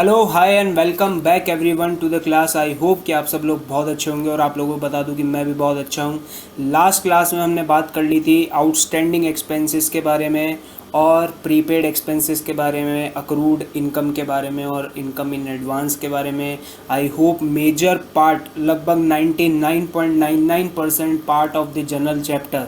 Hello hi and welcome back everyone to the class. I hope कि आप सब लोग बहुत अच्छे होंगे और आप लोगों को बता दूं कि मैं भी बहुत अच्छा हूं। लास्ट क्लास में हमने बात कर ली थी आउटस्टैंडिंग एक्सपेंसेस के बारे में और प्रीपेड एक्सपेंसेस के बारे में, अक्रूड इनकम के बारे में और इनकम इन एडवांस के बारे में। आई होप मेजर पार्ट, लगभग 99.99% part of the general chapter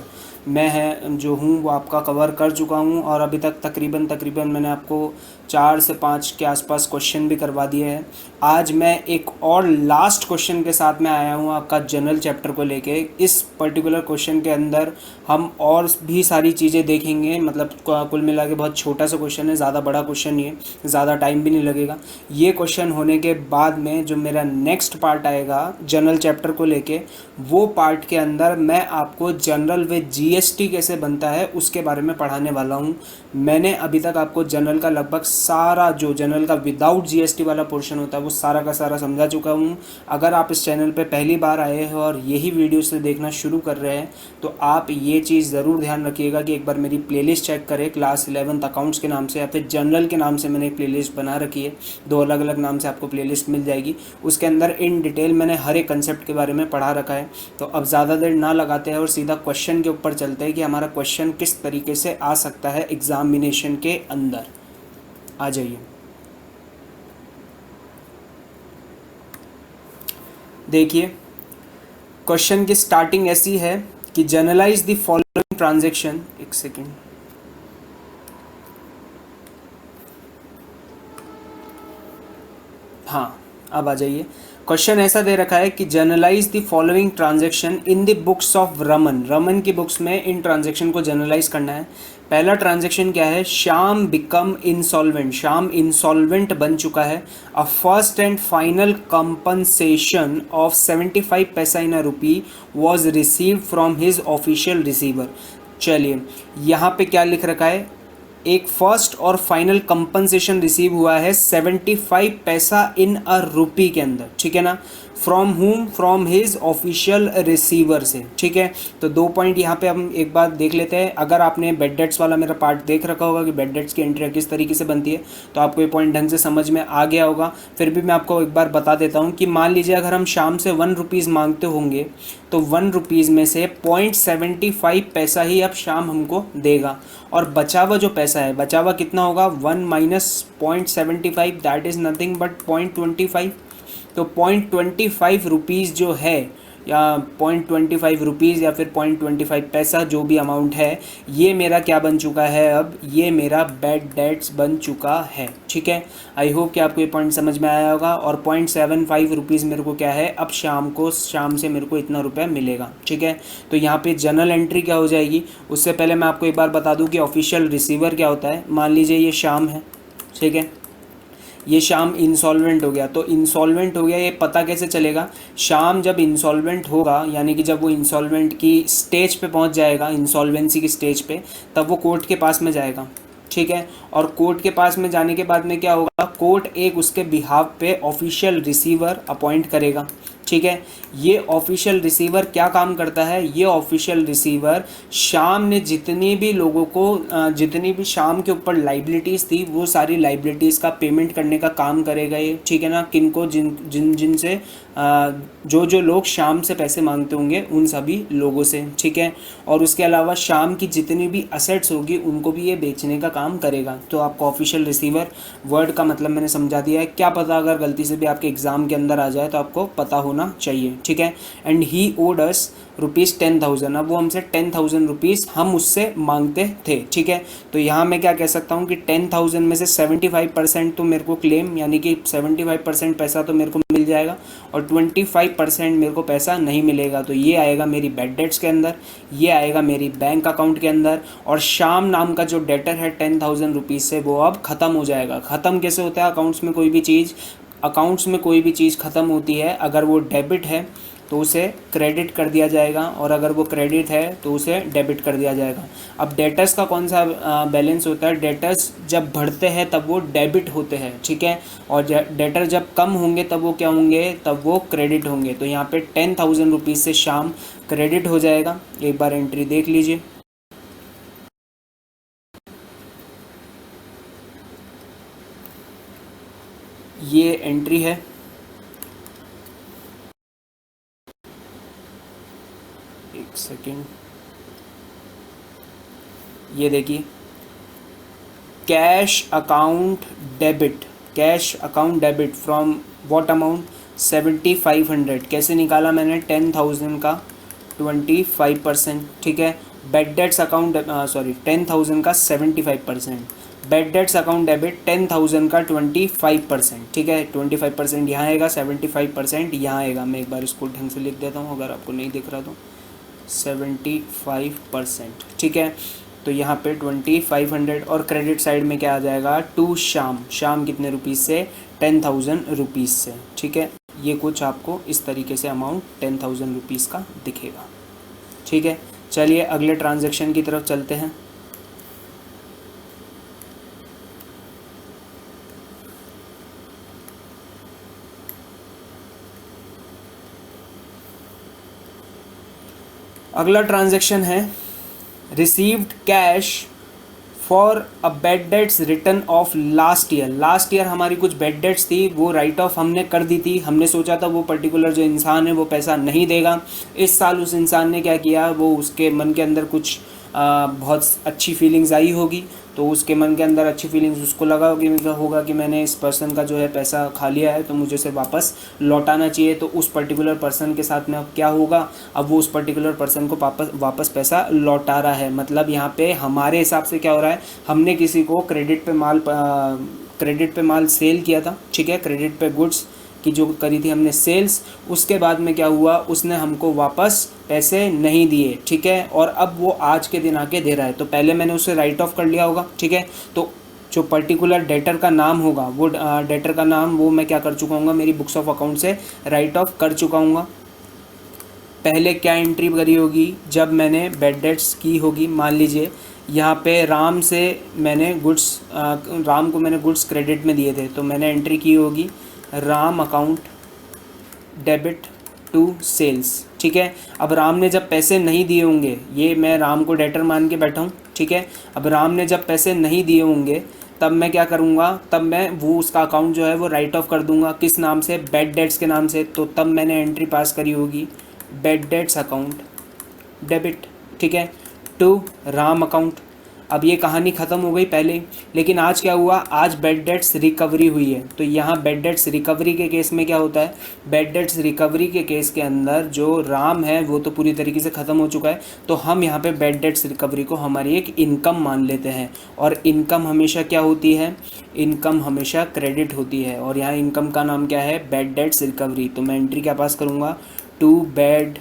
मैं है जो हूँ वो आपका कवर कर चुका हूँ। और अभी तक तकरीबन मैंने आपको 4 से 5 के आसपास क्वेश्चन भी करवा दिए हैं। आज मैं एक और लास्ट क्वेश्चन के साथ में आया हूँ आपका जनरल चैप्टर को लेके। इस पर्टिकुलर क्वेश्चन के अंदर हम और भी सारी चीज़ें देखेंगे। मतलब कुल मिला के बहुत छोटा सा क्वेश्चन है, ज़्यादा बड़ा क्वेश्चन नहीं है, ज़्यादा टाइम भी नहीं लगेगा। ये क्वेश्चन होने के बाद में जो मेरा नेक्स्ट पार्ट आएगा जनरल चैप्टर को लेके, वो पार्ट के अंदर मैं आपको जनरल विद जीएसटी कैसे बनता है उसके बारे में पढ़ाने वाला हूँ। मैंने अभी तक आपको जनरल का लगभग सारा, जो जनरल का विदाउट जीएसटी वाला पोर्शन होता है वो सारा का सारा समझा चुका हूँ। अगर आप इस चैनल पे पहली बार आए हैं और यही वीडियो से देखना शुरू कर रहे हैं तो आप ये चीज़ ज़रूर ध्यान रखिएगा कि एक बार मेरी प्लेलिस्ट चेक करें। क्लास 11 अकाउंट्स के नाम से या फिर जनरल के नाम से मैंने एक प्लेलिस्ट बना रखी है। 2 अलग अलग नाम से आपको प्लेलिस्ट मिल जाएगी। उसके अंदर इन डिटेल मैंने हर एक कंसेप्ट के बारे में पढ़ा रखा है। तो अब ज़्यादा देर ना लगाते हैं और सीधा क्वेश्चन के ऊपर चलते हैं कि हमारा क्वेश्चन किस तरीके से आ सकता है एग्जामिनेशन के अंदर। आ जाइए, देखिए क्वेश्चन की स्टार्टिंग ऐसी है कि जनरलाइज द फॉलोइंग ट्रांजैक्शन। एक सेकेंड, हाँ अब आ जाइए। क्वेश्चन ऐसा दे रखा है कि journalise the following transaction in the books of Raman. Raman की बुक्स में इन ट्रांजैक्शन को जनरलाइज करना है। पहला ट्रांजैक्शन क्या है? Shyam become insolvent. Shyam insolvent बन चुका है। A first and final compensation of 75 paisa in a rupee was received from his official receiver. चलिए, यहाँ पे क्या लिख रखा है? एक फर्स्ट और फाइनल कंपनसेशन रिसीव हुआ है 75 पैसा इन अ रुपी के अंदर, ठीक है ना। फ्रॉम हुम? फ्रॉम हिज ऑफिशियल रिसीवर से, ठीक है। तो 2 पॉइंट यहाँ पे हम एक बार देख लेते हैं। अगर आपने बेड डेट्स वाला मेरा पार्ट देख रखा होगा कि बेड डेट्स की एंट्री किस तरीके से बनती है, तो आपको ये पॉइंट ढंग से समझ में आ गया होगा। फिर भी मैं आपको एक बार बता देता हूँ कि मान लीजिए अगर हम शाम से 1 रुपीज़ मांगते होंगे तो 1 रुपीज़ में से 0.75 पैसा ही अब शाम हमको देगा। और बचा हुआ जो पैसा है, बचा हुआ कितना होगा? 1 minus 0.75, that is nothing but 0.25। तो 0.25 रुपीज़ जो है, या 0.25 रुपीज़ या फिर 0.25 पैसा, जो भी अमाउंट है, ये मेरा क्या बन चुका है? अब ये मेरा बैड डेट्स बन चुका है, ठीक है। आई होप कि आपको ये पॉइंट समझ में आया होगा। और 0.75 रुपीज़ मेरे को क्या है? अब शाम से मेरे को इतना रुपया मिलेगा, ठीक है। तो यहाँ पे जनरल एंट्री क्या हो जाएगी? उससे पहले मैं आपको एक बार बता दूँ कि ऑफिशियल रिसीवर क्या होता है। मान लीजिए ये शाम है, ठीक है। ये शाम इंसॉल्वेंट हो गया। तो इंसॉल्वेंट हो गया, ये पता कैसे चलेगा? शाम जब इंसॉल्वेंट होगा, यानी कि जब वो इंसॉल्वेंट की स्टेज पे पहुंच जाएगा, इंसॉल्वेंसी की स्टेज पे, तब वो कोर्ट के पास में जाएगा, ठीक है। और कोर्ट के पास में जाने के बाद में क्या होगा? कोर्ट एक उसके बिहाफ पे ऑफिशियल रिसीवर अपॉइंट करेगा, ठीक है। ये ऑफिशियल रिसीवर क्या काम करता है? ये ऑफिशियल रिसीवर शाम ने जितनी भी लोगों को जितनी भी शाम के ऊपर लाइबिलिटीज़ थी, वो सारी लाइबिलिटीज़ का पेमेंट करने का काम करेगा ये, ठीक है ना। किनको? जिन जिन जिन से जो जो लोग शाम से पैसे मांगते होंगे उन सभी लोगों से, ठीक है। और उसके अलावा शाम की जितनी भी असेट्स होगी उनको भी ये बेचने का काम करेगा। तो आपको ऑफिशियल रिसीवर वर्ड का मतलब मैंने समझा दिया है। क्या पता अगर गलती से भी आपके एग्ज़ाम के अंदर आ जाए तो आपको पता होना चाहिए, ठीक है। एंड ही ओड अस ₹10,000। अब वो हमसे 10,000 रुपीज़ हम उससे मांगते थे, ठीक है। तो यहाँ मैं क्या कह सकता हूँ कि 10,000 में से 75% तो मेरे को क्लेम, यानी कि 75% पैसा तो मेरे को मिल जाएगा और 25% मेरे को पैसा नहीं मिलेगा। तो ये आएगा मेरी बैड डेट्स के अंदर, ये आएगा मेरी बैंक अकाउंट के अंदर। और शाम नाम का जो डेटर है 10,000 रुपीज़ से, वो अब ख़त्म हो जाएगा। ख़त्म कैसे होता है? अकाउंट्स में कोई भी चीज़ ख़त्म होती है, अगर वो डेबिट है तो उसे क्रेडिट कर दिया जाएगा, और अगर वो क्रेडिट है तो उसे डेबिट कर दिया जाएगा। अब डेटर्स का कौन सा बैलेंस होता है? डेटर्स जब बढ़ते हैं तब वो डेबिट होते हैं, ठीक है। और डेटर जब कम होंगे तब वो क्या होंगे? तब वो क्रेडिट होंगे। तो यहाँ पे 10,000 रुपीज़ से शाम क्रेडिट हो जाएगा। एक बार एंट्री देख लीजिए। ये एंट्री है, एक सेकेंड, ये देखिए cash account debit, cash account debit from what amount 7500, कैसे निकाला मैंने 10,000 का 25%, ठीक है। बैड डेट्स अकाउंट सॉरी 10,000 का 75%, बैड डेट्स अकाउंट डेबिट 10,000 का 25%, ठीक है। 25% यहाँ आएगा, 75% यहाँ आएगा। मैं एक बार इसको ढंग से लिख देता हूँ अगर आपको नहीं दिख रहा तो, 75%, ठीक है। तो यहाँ पे 2500 और क्रेडिट साइड में क्या आ जाएगा, टू शाम, शाम कितने रुपीज़ से, 10,000 रुपीज़ से, ठीक है। ये कुछ आपको इस तरीके से अमाउंट 10,000 रुपीज़ का दिखेगा, ठीक है। चलिए अगले ट्रांजैक्शन की तरफ चलते हैं। अगला ट्रांजैक्शन है received cash for a bad debts return of last year. Last year हमारी कुछ बैड डेट्स थी, वो राइट ऑफ हमने कर दी थी। हमने सोचा था वो पर्टिकुलर जो इंसान है वो पैसा नहीं देगा। इस साल उस इंसान ने क्या किया, वो उसके मन के अंदर कुछ बहुत अच्छी फीलिंग्स आई होगी, तो उसके मन के अंदर अच्छी फीलिंग्स, उसको लगा होगा कि मैंने इस पर्सन का जो है पैसा खा लिया है तो मुझे उसे वापस लौटाना चाहिए। तो उस पर्टिकुलर पर्सन के साथ में अब क्या होगा, अब वो उस पर्टिकुलर पर्सन को वापस पैसा लौटा रहा है। मतलब यहाँ पे हमारे हिसाब से क्या हो रहा है, हमने किसी को क्रेडिट पे माल सेल किया था, ठीक है, क्रेडिट पे गुड्स की जो करी थी हमने सेल्स, उसके बाद में क्या हुआ, उसने हमको वापस पैसे नहीं दिए, ठीक है। और अब वो आज के दिन आके दे रहा है, तो पहले मैंने उसे राइट ऑफ कर लिया होगा, ठीक है। तो जो पर्टिकुलर डेटर का नाम होगा, वो डेटर का नाम वो मैं क्या कर चुका हूँ, मेरी बुक्स ऑफ अकाउंट से राइट ऑफ कर चुका हूँ। पहले क्या एंट्री करी होगी, जब मैंने बैड डेट्स की होगी, मान लीजिए यहाँ पे राम को मैंने गुड्स क्रेडिट में दिए थे, तो मैंने एंट्री की होगी Ram account debit to sales, ठीक है। अब राम ने जब पैसे नहीं दिए होंगे, ये मैं राम को डेटर मान के बैठा हूँ, ठीक है। अब राम ने जब पैसे नहीं दिए होंगे तब मैं क्या करूँगा, तब मैं वो उसका अकाउंट जो है वो राइट ऑफ कर दूंगा, किस नाम से, बैड डेट्स के नाम से। तो तब मैंने एंट्री पास करी होगी बैड डेट्स अकाउंट डेबिट, ठीक है, टू राम अकाउंट। अब ये कहानी ख़त्म हो गई पहले, लेकिन आज क्या हुआ, आज बैड डेट्स रिकवरी हुई है। तो यहाँ बैड डेट्स रिकवरी के केस में क्या होता है, बैड डेट्स रिकवरी के केस के अंदर जो राम है वो तो पूरी तरीके से ख़त्म हो चुका है, तो हम यहाँ पे बैड डेट्स रिकवरी को हमारी एक इनकम मान लेते हैं। और इनकम हमेशा क्या होती है, इनकम हमेशा क्रेडिट होती है, और यहाँ इनकम का नाम क्या है, बैड डेट्स रिकवरी। तो मैं एंट्री क्या पास करूँगा, to bad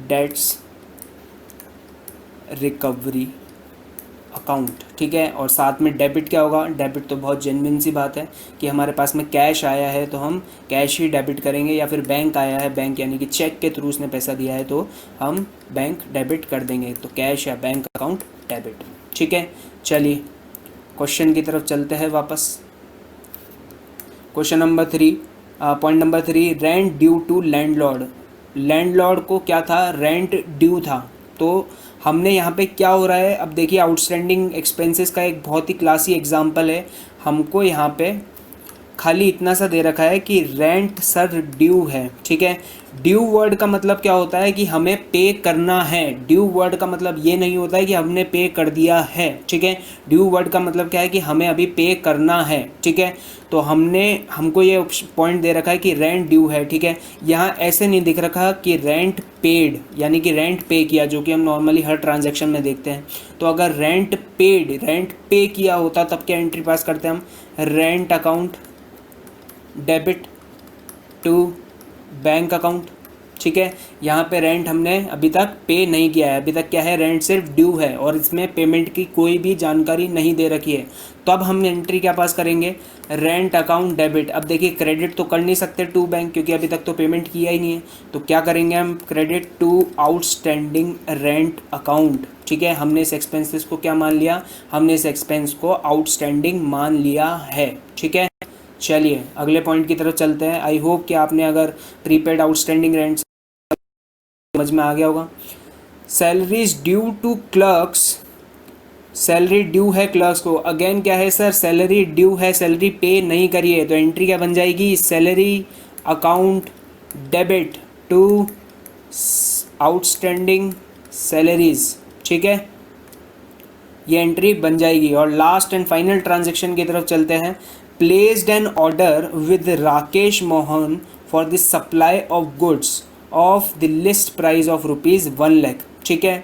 debts recovery account, ठीक है। और साथ में डेबिट क्या होगा, डेबिट तो बहुत जेन्युइन सी बात है कि हमारे पास में कैश आया है तो हम कैश ही डेबिट करेंगे, या फिर बैंक आया है, बैंक यानी कि चेक के थ्रू उसने पैसा दिया है तो हम बैंक डेबिट कर देंगे। तो कैश या बैंक अकाउंट डेबिट, ठीक है। चलिए क्वेश्चन की तरफ चलते हैं वापस। Question number 3, point number 3, rent due to landlord. Landlord को क्या था, रेंट ड्यू था। तो हमने यहाँ पे क्या हो रहा है, अब देखिए आउटस्टैंडिंग एक्सपेंसेस का एक बहुत ही क्लासी एग्जांपल है। हमको यहाँ पे खाली इतना सा दे रखा है कि रेंट सर ड्यू है, ठीक है। ड्यू वर्ड का मतलब क्या होता है कि हमें पे करना है। ड्यू वर्ड का मतलब ये नहीं होता है कि हमने पे कर दिया है, ठीक है। ड्यू वर्ड का मतलब क्या है कि हमें अभी पे करना है, ठीक है। तो हमको ये पॉइंट दे रखा है कि रेंट ड्यू है, ठीक है। यहाँ ऐसे नहीं दिख रखा कि रेंट पेड, यानी कि रेंट पे किया, जो कि हम नॉर्मली हर ट्रांजैक्शन में देखते हैं। तो अगर रेंट पेड, रेंट पे किया होता तब क्या एंट्री पास करते हैं हम, rent account debit to bank account, ठीक है। यहाँ पे रेंट हमने अभी तक पे नहीं किया है, अभी तक क्या है, रेंट सिर्फ ड्यू है और इसमें पेमेंट की कोई भी जानकारी नहीं दे रखी है। तो अब हम एंट्री क्या पास करेंगे, रेंट अकाउंट डेबिट। अब देखिए क्रेडिट तो कर नहीं सकते टू बैंक, क्योंकि अभी तक तो पेमेंट किया ही नहीं है। तो क्या करेंगे हम, credit to outstanding rent account, ठीक है। हमने इस एक्सपेंसेस को क्या मान लिया, हमने इस एक्सपेंस को आउटस्टैंडिंग मान लिया है, ठीक है। चलिए अगले पॉइंट की तरफ चलते हैं। आई होप कि आपने अगर प्रीपेड आउटस्टैंडिंग रेंट समझ में आ गया होगा। Salaries due to clerks salary due है क्लर्क्स को, अगेन क्या है सर, सैलरी ड्यू है, सैलरी पे नहीं करी है, तो एंट्री क्या बन जाएगी, salary account debit to outstanding salaries, ठीक है, ये एंट्री बन जाएगी। और लास्ट एंड फाइनल ट्रांजेक्शन की तरफ चलते हैं। Placed an order with Rakesh Mohan for the supply of goods of the list price of ₹1,00,000, ठीक है।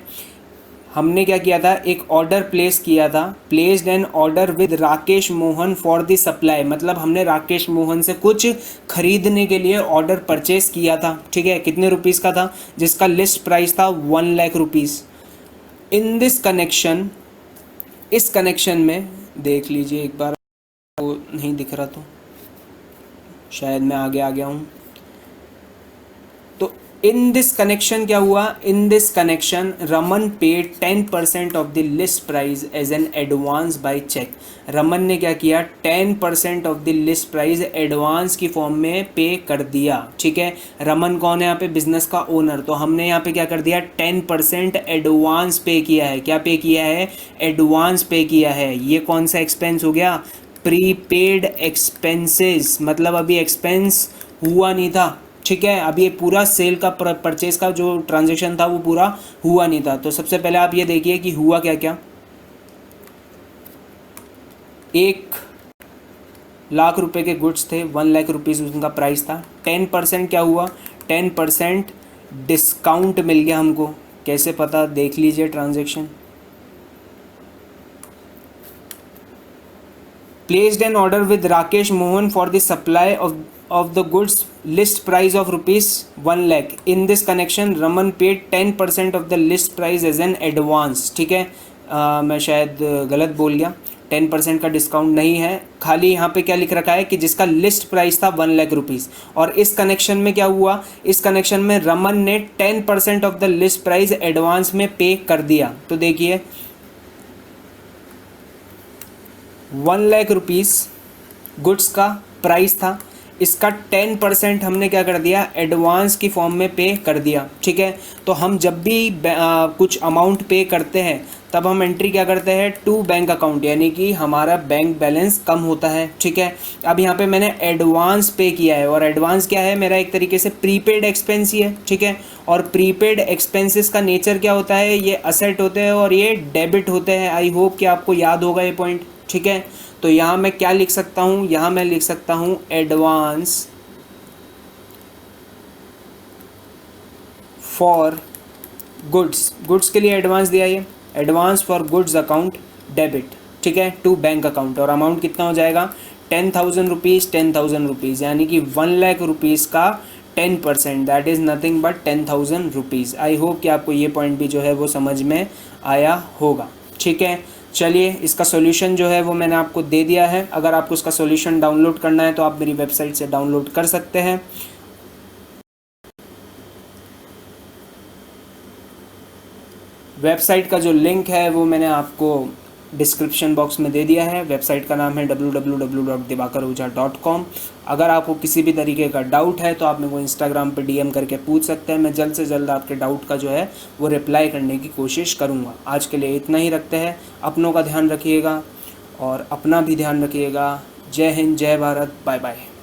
हमने क्या किया था, एक ऑर्डर प्लेस किया था, placed an order with Rakesh Mohan for the supply, मतलब हमने राकेश मोहन से कुछ खरीदने के लिए ऑर्डर परचेस किया था, ठीक है। कितने रुपीज़ का था, जिसका लिस्ट प्राइस था ₹1,00,000। इन दिस कनेक्शन, इस कनेक्शन में देख लीजिए एक बार, वो नहीं दिख रहा तो शायद मैं आगे आ गया हूँ। तो इन दिस कनेक्शन क्या हुआ, in this connection Raman paid 10% of the list price as an advance by cheque. Raman ने क्या किया, 10% of the list price advance की फॉर्म में पे कर दिया, ठीक है। रमन कौन है यहाँ पे, बिजनेस का ओनर, तो हमने यहाँ पे क्या कर दिया, 10% एडवांस पे किया है। क्या पे किया है, एडवांस पे किया है। ये कौन सा एक्सपेंस हो गया, प्रीपेड एक्सपेंसेस, मतलब अभी एक्सपेंस हुआ नहीं था, ठीक है। अभी ये पूरा सेल का परचेज का जो ट्रांजेक्शन था वो पूरा हुआ नहीं था। तो सबसे पहले आप ये देखिए कि हुआ क्या क्या। 1,00,000 रुपए के गुड्स थे, 1,00,000 रुपीज़ उनका प्राइस था। 10% क्या हुआ, 10% डिस्काउंट मिल गया हमको। कैसे पता, देख लीजिए transaction. Placed an order with Rakesh Mohan for the supply of the goods, list price of ₹1,00,000. In this connection, Raman paid 10% of the list price as an advance, ठीक है। मैं शायद गलत बोल गया, 10% का डिस्काउंट नहीं है, खाली यहाँ पे क्या लिख रखा है कि जिसका लिस्ट प्राइस था ₹1,00,000। और इस कनेक्शन में क्या हुआ, इस कनेक्शन में रमन ने 10% of the list price advance में पे कर दिया। तो देखिए 1,00,000 रुपीज़ गुड्स का प्राइस था, इसका 10% हमने क्या कर दिया, एडवांस की फॉर्म में पे कर दिया, ठीक है। तो हम जब भी कुछ अमाउंट पे करते हैं तब हम एंट्री क्या करते हैं, टू बैंक अकाउंट, यानी कि हमारा बैंक बैलेंस कम होता है, ठीक है। अब यहाँ पे मैंने एडवांस पे किया है, और एडवांस क्या है, मेरा एक तरीके से प्रीपेड एक्सपेंस ही है, ठीक है। और प्रीपेड एक्सपेंसेस का नेचर क्या होता है, ये असेट होते हैं और ये डेबिट होते हैं। आई होप कि आपको याद होगा ये पॉइंट, ठीक है। तो यहाँ मैं क्या लिख सकता हूँ, यहाँ मैं लिख सकता हूँ एडवांस फॉर गुड्स, गुड्स के लिए एडवांस दिया, ये advance for goods account debit, ठीक है, टू बैंक अकाउंट। और अमाउंट कितना हो जाएगा, 10,000 रुपीज़, 10,000 रुपीज़, यानी कि 1,00,000 रुपीज़ का 10%, that is nothing but 10,000 rupees. I hope कि आपको ये पॉइंट भी जो है वो समझ में आया होगा, ठीक है। चलिए, इसका सॉल्यूशन जो है वो मैंने आपको दे दिया है। अगर आपको इसका सॉल्यूशन डाउनलोड करना है तो आप मेरी वेबसाइट से डाउनलोड कर सकते हैं। वेबसाइट का जो लिंक है वो मैंने आपको डिस्क्रिप्शन बॉक्स में दे दिया है। वेबसाइट का नाम है www.diwakaroja.com। अगर आपको किसी भी तरीके का डाउट है तो आप मेरे को इंस्टाग्राम पे DM करके पूछ सकते हैं। मैं जल्द से जल्द आपके डाउट का जो है वो रिप्लाई करने की कोशिश करूँगा। आज के लिए इतना ही रखते हैं। अपनों का ध्यान रखिएगा और अपना भी ध्यान रखिएगा। जय हिंद, जय भारत, बाय बाय।